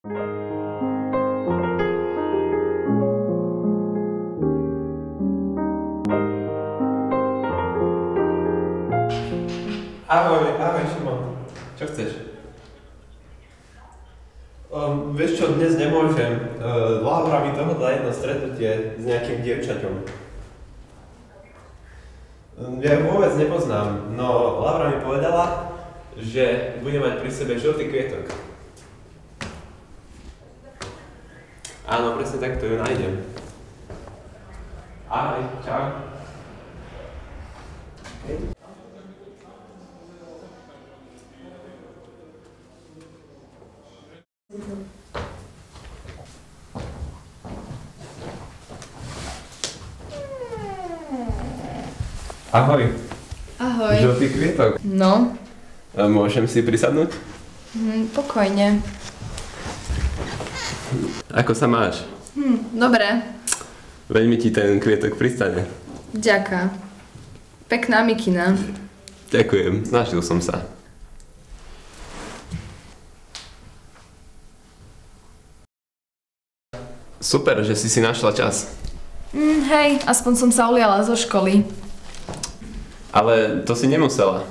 Ahoj Šimon. Čo chceš? Vieš čo, dnes nemôžem. Laura mi dohodla jedno stretnutie s nejakým dievčaťom. Ja ju vôbec nepoznám, no Laura mi povedala, že bude mať pri sebe žltý kvietok. Áno, presne takto ju nájdem. Ahoj, čau. Ahoj. Ahoj. Žltý kvietok. No. Môžem si prisadnúť? Pokojne. Ako sa máš? Dobre. Veľmi ti ten kvietok pristane. Ďaká. Pekná mikina. Ďakujem, snažil som sa. Super, že si našla čas. Hej, aspoň som sa uliala zo školy. Ale to si nemusela.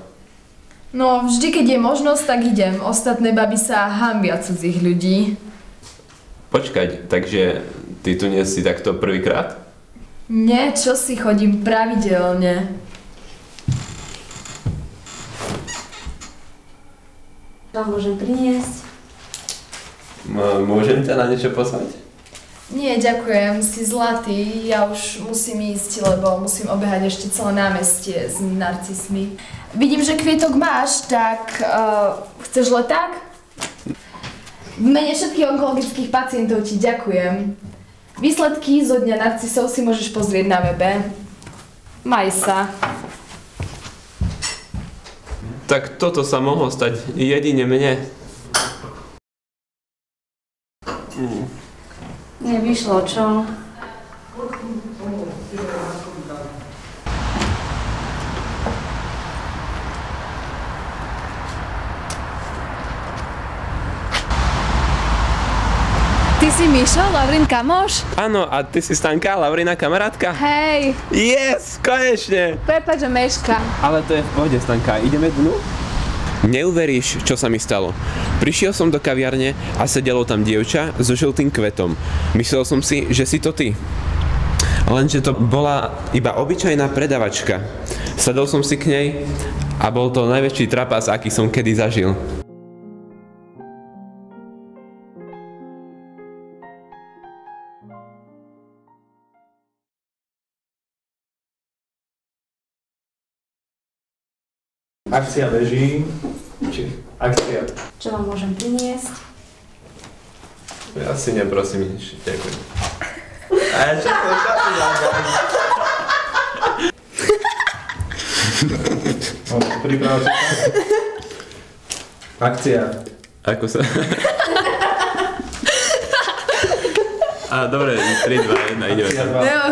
No, vždy, keď je možnosť, tak idem. Ostatné baby sa hanbia cudzích ľudí. Počkať, takže ty tu nie si takto prvýkrát? Nie, čo si, chodím pravidelne. Čo môžem priniesť? Môžem ťa na niečo pozvať? Nie, ďakujem, si zlatý. Ja už musím ísť, lebo musím obehať ešte celé námestie s narcismi. Vidím, že kvietok máš, tak chceš leták? V mene všetkých onkologických pacientov ti ďakujem. Výsledky zo dňa narcisov si môžeš pozrieť na webe. Maj sa. Tak toto sa mohlo stať jedine mne. Nevyšlo, čo? Ty si Mišo, Laurin kamoš? Áno, a ty si Stanka, Laurina kamarátka? Hej, Yes, konečne! prepáč, že meška. Ale to je v pohode, Stanka, ideme dnu? Neuveríš, čo sa mi stalo. Prišiel som do kaviarne a sedelo tam dievča so žltým kvetom. Myslel som si, že si to ty. Lenže to bola iba obyčajná predavačka. Sadol som si k nej a bol to najväčší trapas, aký som kedy zažil. Akcia beží. Akcia. Čo vám môžem priniesť? Ja si neprosím nič, ďakujem. A čo to Priprav sa. Akcia. Ako sa... Dobre, 3, 2, 1, ideme tam. Jo.